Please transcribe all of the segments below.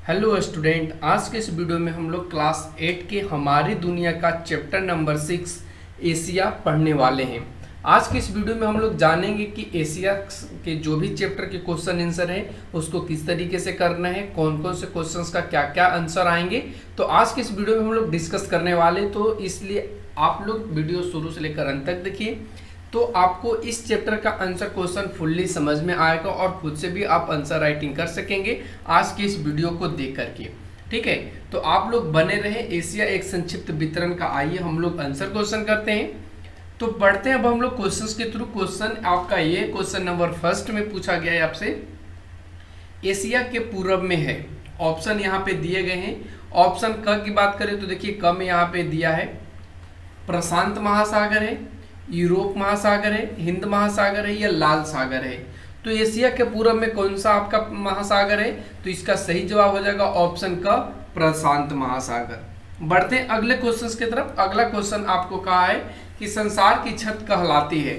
Hello student, आज के इस वीडियो में हम लोग क्लास 8 के हमारी दुनिया का चैप्टर नंबर 6 एशिया पढ़ने वाले हैं। आज के इस वीडियो में हम लोग जानेंगे कि एशिया के जो भी चैप्टर के क्वेश्चन आंसर है उसको किस तरीके से करना है, कौन कौन से क्वेश्चंस का क्या क्या आंसर आएंगे। तो आज के इस वीडियो में हम लोग डिस्कस करने वाले, तो इसलिए आप लोग वीडियो शुरू से लेकर अंत तक देखिए, तो आपको इस चैप्टर का आंसर क्वेश्चन फुल्ली समझ में आएगा और खुद से भी आप आंसर राइटिंग कर सकेंगे आज की इस वीडियो को देख करके। ठीक है, तो आप लोग बने रहे। एशिया एक संक्षिप्त वितरण का आइए हम लोग आंसर क्वेश्चन करते हैं। तो पढ़ते हैं अब हम लोग क्वेश्चंस के थ्रू। क्वेश्चन आपका ये क्वेश्चन नंबर फर्स्ट में पूछा गया है आपसे, एशिया के पूर्व में है। ऑप्शन यहाँ पे दिए गए हैं। ऑप्शन क की बात करें तो देखिए क में यहाँ पे दिया है प्रशांत महासागर है, यूरोप महासागर है, हिंद महासागर है या लाल सागर है। तो एशिया के पूर्व में कौन सा आपका महासागर है? तो इसका सही जवाब हो जाएगा ऑप्शन का प्रशांत महासागर। बढ़ते हैं अगले क्वेश्चन की तरफ। अगला क्वेश्चन आपको कहा है कि संसार की छत कहलाती है।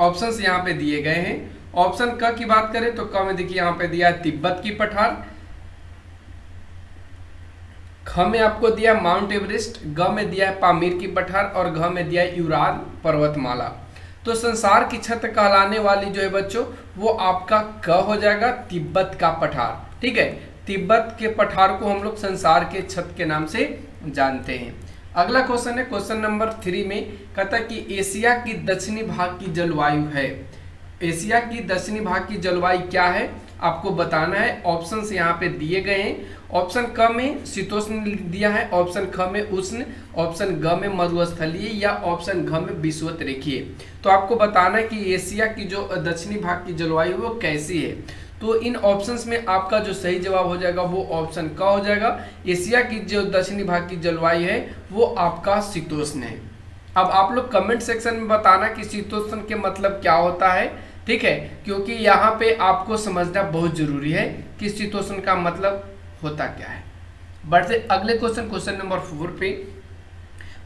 ऑप्शंस यहाँ पे दिए गए हैं। ऑप्शन क की बात करें तो क में देखिए यहाँ पे दिया है तिब्बत की पठार, ख में आपको दिया माउंट एवरेस्ट, ग में दिया है पामीर की पठार और घ में दिया है यूराल पर्वतमाला। तो संसार की छत कहलाने वाली जो है बच्चों वो आपका क हो जाएगा, तिब्बत का पठार। ठीक है, तिब्बत के पठार को हम लोग संसार के छत के नाम से जानते हैं। अगला क्वेश्चन है क्वेश्चन नंबर 3 में, कहता है कि एशिया की दक्षिणी भाग की जलवायु है। एशिया की दक्षिणी भाग की जलवायु क्या है आपको बताना है। ऑप्शंस यहाँ पे दिए गए हैं। ऑप्शन क में शीतोष्ण दिया है, ऑप्शन ख में उष्ण, ऑप्शन ग में मरुस्थलीय या ऑप्शन घ में विषुवत रेखीय। तो आपको बताना है कि एशिया की जो दक्षिणी भाग की जलवायु वो कैसी है। तो इन ऑप्शंस में आपका जो सही जवाब हो जाएगा वो ऑप्शन क हो जाएगा। एशिया की जो दक्षिणी भाग की जलवायु है वो आपका शीतोष्ण है। अब आप लोग कमेंट सेक्शन में बताना कि शीतोष्ण के मतलब क्या होता है। ठीक है, क्योंकि यहाँ पे आपको समझना बहुत जरूरी है कि शीतोष्ण का मतलब होता क्या है। बढ़ते अगले क्वेश्चन नंबर 4 पे।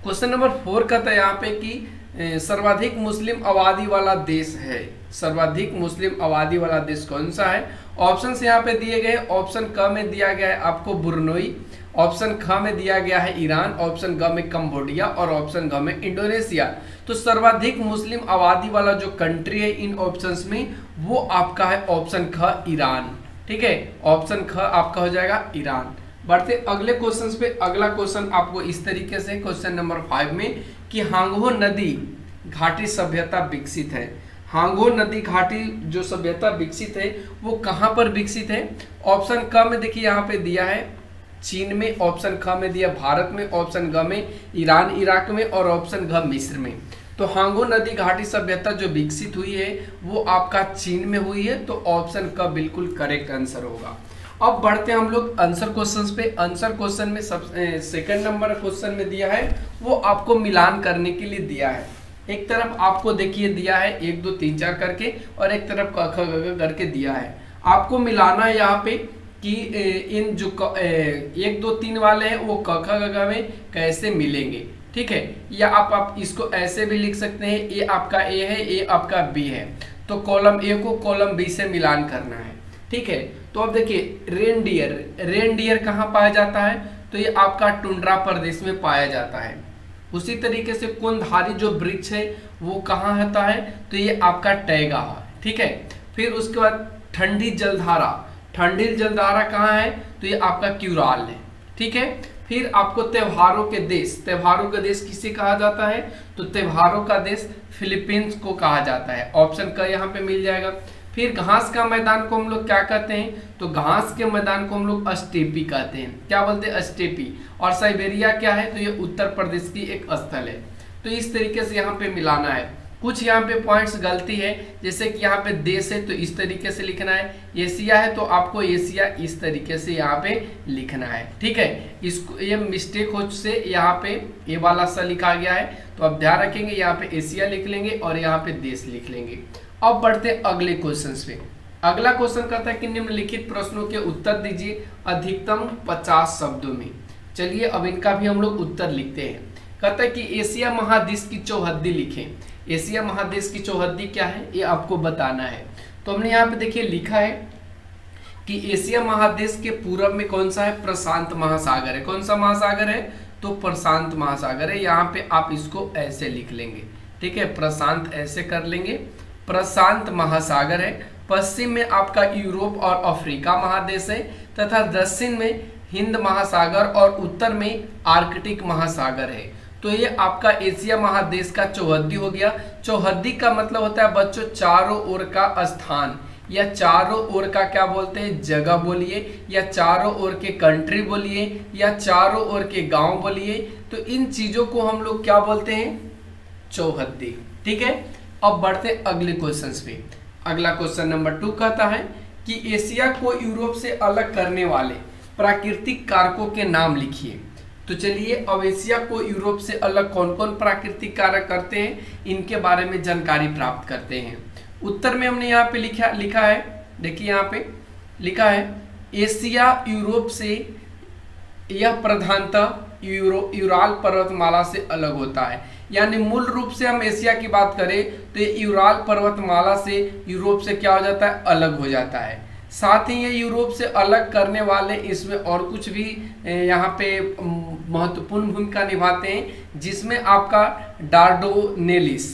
क्वेश्चन नंबर 4 का था यहाँ पे कि सर्वाधिक मुस्लिम आबादी वाला देश है। सर्वाधिक मुस्लिम आबादी वाला देश कौन सा है? ऑप्शन यहाँ पे दिए गए। ऑप्शन क में दिया गया है आपको बुर्नोई, ऑप्शन ख में दिया गया है ईरान, ऑप्शन ग में कंबोडिया और ऑप्शन घ में इंडोनेशिया। तो सर्वाधिक मुस्लिम आबादी वाला जो कंट्री है इन ऑप्शंस में वो आपका है ऑप्शन ख ईरान। ठीक है, ऑप्शन ख आपका हो जाएगा ईरान। बढ़ते अगले क्वेश्चन पे। अगला क्वेश्चन आपको इस तरीके से क्वेश्चन नंबर 5 में कि हांगहो नदी घाटी सभ्यता विकसित है। हांगहो नदी घाटी जो सभ्यता विकसित है वो कहाँ पर विकसित है? ऑप्शन क में देखिए यहाँ पे दिया है चीन में, ऑप्शन ख में दिया भारत में, ऑप्शन ग में ईरान इराक में और ऑप्शन घ मिस्र में। तो हांगहो नदी घाटी सभ्यता जो विकसित हुई है वो आपका चीन में हुई है। तो ऑप्शन क बिल्कुल करेक्ट आंसर होगा। अब बढ़ते हैं हम लोग आंसर क्वेश्चंस पे। आंसर क्वेश्चन में सेकंड नंबर क्वेश्चन में दिया है वो आपको मिलान करने के लिए दिया है। एक तरफ आपको देखिए दिया है 1 2 3 4 करके और एक तरफ क ख ग घ करके दिया है। आपको मिलाना है यहाँ पे कि इन जो 1 2 3 वाले हैं वो क ख ग घ में कैसे मिलेंगे। ठीक है, या आप इसको ऐसे भी लिख सकते हैं, ये आपका ए है, ये आपका बी है, तो कॉलम ए को कॉलम बी से मिलान करना है। ठीक है, तो अब देखिए रेनडियर, रेनडियर कहाँ पाया जाता है? तो ये आपका टुंड्रा प्रदेश में पाया जाता है। उसी तरीके से कोनधारी जो वृक्ष है वो कहाँ होता है? तो ये आपका टैगा है। ठीक है, फिर उसके बाद ठंडी जलधारा, ठंडी जलधारा कहाँ है? तो ये आपका क्यूराल है। ठीक है, फिर आपको त्योहारों के देश, त्योहारों का देश किसे कहा जाता है? तो त्योहारों का देश फिलीपींस को कहा जाता है। ऑप्शन का यहाँ पे मिल जाएगा। फिर घास का मैदान को हम लोग क्या कहते हैं? तो घास के मैदान को हम लोग स्टेपी कहते हैं। क्या बोलते हैं? स्टेपी। और साइबेरिया क्या है? तो ये उत्तर प्रदेश की एक स्थल है। तो इस तरीके से यहाँ पे मिलाना है। कुछ यहाँ पे पॉइंट्स गलती है, जैसे कि यहाँ पे देश है तो इस तरीके से लिखना है, एशिया है तो आपको एशिया इस तरीके से यहाँ पे लिखना है। ठीक है, इसको ये मिस्टेक हो से यहाँ पे ये वाला सा लिखा गया है, तो अब ध्यान रखेंगे यहाँ पे एशिया लिख लेंगे और यहाँ पे देश लिख लेंगे। अब बढ़ते अगले क्वेश्चन पे। अगला क्वेश्चन कहता है कि निम्नलिखित प्रश्नों के उत्तर दीजिए अधिकतम 50 शब्दों में। चलिए अब इनका भी हम लोग उत्तर लिखते हैं। कहता है कि एशिया महादेश की चौहद्दी लिखें। एशिया महादेश की चौहद्दी क्या है ये आपको बताना है। तो हमने यहाँ पे देखिए लिखा है कि एशिया महादेश के पूरब में कौन सा है, प्रशांत महासागर है। कौन सा महासागर है, तो प्रशांत महासागर है। यहाँ पे आप इसको ऐसे लिख लेंगे, ठीक है, प्रशांत ऐसे कर लेंगे, प्रशांत महासागर है। पश्चिम में आपका यूरोप और अफ्रीका महादेश है तथा दक्षिण में हिंद महासागर और उत्तर में आर्कटिक महासागर है। तो ये आपका एशिया महादेश का चौहद्दी हो गया। चौहद्दी का मतलब होता है बच्चों चारों ओर का स्थान, या चारों ओर का क्या बोलते हैं, जगह बोलिए, या चारों ओर के कंट्री बोलिए, या चारों ओर के गांव बोलिए। तो इन चीजों को हम लोग क्या बोलते हैं, चौहद्दी। ठीक है, अब बढ़ते हैं अगले क्वेश्चन पे। अगला क्वेश्चन नंबर 2 कहता है कि एशिया को यूरोप से अलग करने वाले प्राकृतिक कारकों के नाम लिखिए। तो चलिए अब एशिया को यूरोप से अलग कौन कौन प्राकृतिक कारक करते हैं, इनके बारे में जानकारी प्राप्त करते हैं। उत्तर में हमने यहाँ पे लिखा है, देखिए यहाँ पे लिखा है एशिया यूरोप से यह प्रधानतः यूराल पर्वतमाला से अलग होता है। यानी मूल रूप से हम एशिया की बात करें तो ये यूराल पर्वतमाला से यूरोप से क्या हो जाता है, अलग हो जाता है। साथ ही ये यूरोप से अलग करने वाले इसमें और कुछ भी यहाँ पे महत्वपूर्ण भूमिका निभाते हैं, जिसमें आपका डार्डोनेलिस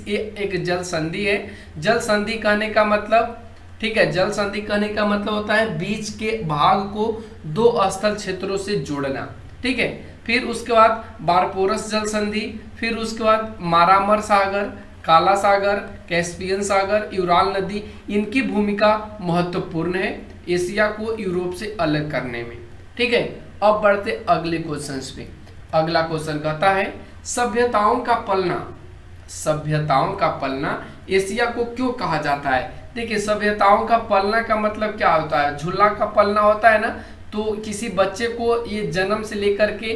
ये एक जल संधि है। जल संधि कहने का मतलब, ठीक है, जल संधि कहने का मतलब होता है बीच के भाग को दो स्थल क्षेत्रों से जोड़ना। ठीक है, फिर उसके बाद बारपोरस जल संधि, फिर उसके बाद मारामर सागर, काला सागर, कैस्पियन सागर, यूराल नदी, इनकी भूमिका महत्वपूर्ण है एशिया को यूरोप से अलग करने में। ठीक है, अब बढ़ते अगले क्वेश्चन पे। अगला क्वेश्चन कहता है सभ्यताओं का पलना एशिया को क्यों कहा जाता है। देखिए सभ्यताओं का पलना का मतलब क्या होता है, झूला का पलना होता है ना, तो किसी बच्चे को ये जन्म से लेकर के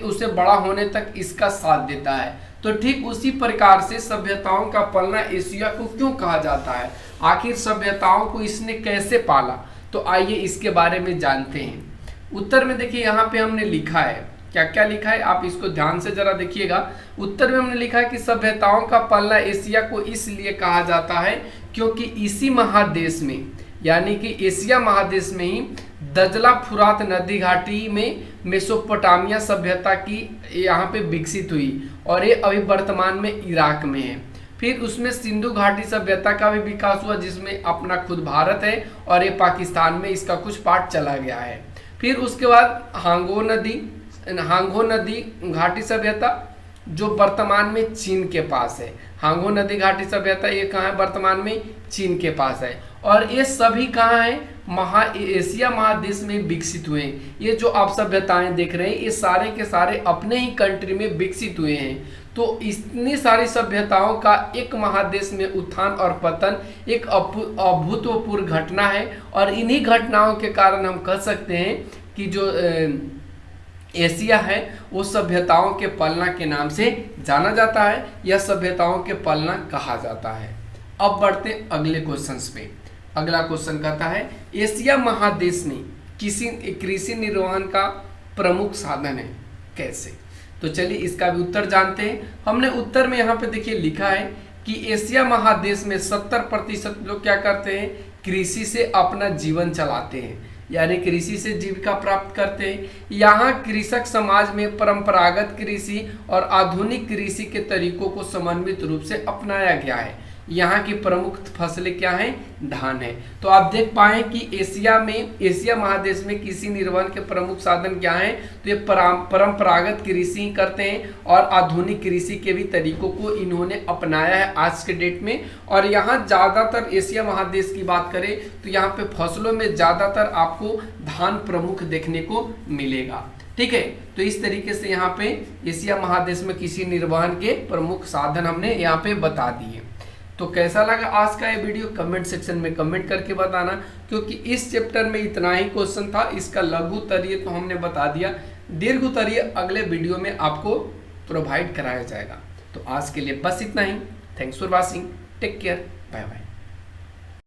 उसे बड़ा होने तक इसका साथ देता है। तो ठीक उसी प्रकार से सभ्यताओं का पलना एशिया को क्यों कहा जाता है, आखिर सभ्यताओं को इसने कैसे पाला, तो आइए इसके बारे में जानते हैं। उत्तर में देखिए यहाँ पे हमने लिखा है, क्या क्या लिखा है आप इसको ध्यान से जरा देखिएगा। उत्तर में हमने लिखा है कि सभ्यताओं का पलना एशिया को इसलिए कहा जाता है क्योंकि इसी महादेश में, यानी कि एशिया महादेश में ही दजला फुरात नदी घाटी में मेसोपोटामिया सभ्यता की यहाँ पे विकसित हुई और ये अभी वर्तमान में इराक में है। फिर उसमें सिंधु घाटी सभ्यता का भी विकास हुआ जिसमें अपना खुद भारत है और ये पाकिस्तान में इसका कुछ पार्ट चला गया है। फिर उसके बाद हांगो नदी घाटी सभ्यता जो वर्तमान में चीन के पास है। हांगो नदी घाटी सभ्यता ये कहाँ है, वर्तमान में चीन के पास है। और ये सभी कहाँ है, एशिया महादेश में विकसित हुए हैं। ये जो आप सभ्यताएं देख रहे हैं ये सारे के सारे अपने ही कंट्री में विकसित हुए हैं। तो इतनी सारी सभ्यताओं का एक महादेश में उत्थान और पतन एक अभूतपूर्व घटना है और इन्हीं घटनाओं के कारण हम कह सकते हैं कि जो एशिया है वो सभ्यताओं के पलना के नाम से जाना जाता है या सभ्यताओं के पलना कहा जाता है। अब बढ़ते अगले क्वेश्चन पे। अगला क्वेश्चन कहता है एशिया महादेश में कृषि निर्वहन का प्रमुख साधन है कैसे। तो चलिए इसका भी उत्तर जानते हैं। हमने उत्तर में यहाँ पे देखिए लिखा है कि एशिया महादेश में 70% लोग क्या करते हैं, कृषि से अपना जीवन चलाते हैं, यानी कृषि से जीविका प्राप्त करते हैं। यहाँ कृषक समाज में परंपरागत कृषि और आधुनिक कृषि के तरीकों को समन्वित रूप से अपनाया गया है। यहाँ की प्रमुख फसलें क्या हैं, धान है। तो आप देख पाए कि एशिया महादेश में कृषि निर्वहन के प्रमुख साधन क्या हैं, तो ये परंपरागत कृषि करते हैं और आधुनिक कृषि के भी तरीकों को इन्होंने अपनाया है आज के डेट में। और यहाँ ज़्यादातर एशिया महादेश की बात करें तो यहाँ पे फसलों में ज़्यादातर आपको धान प्रमुख देखने को मिलेगा। ठीक है, तो इस तरीके से यहाँ पे एशिया महादेश में कृषि निर्वहन के प्रमुख साधन हमने यहाँ पे बता दिए। तो कैसा लगा आज का ये वीडियो कमेंट सेक्शन में कमेंट करके बताना, क्योंकि इस चैप्टर में इतना ही क्वेश्चन था। इसका लघु उत्तरीय तो हमने बता दिया, दीर्घ उत्तरीय अगले वीडियो में आपको प्रोवाइड कराया जाएगा। तो आज के लिए बस इतना ही। Thanks for watching, take care, bye bye.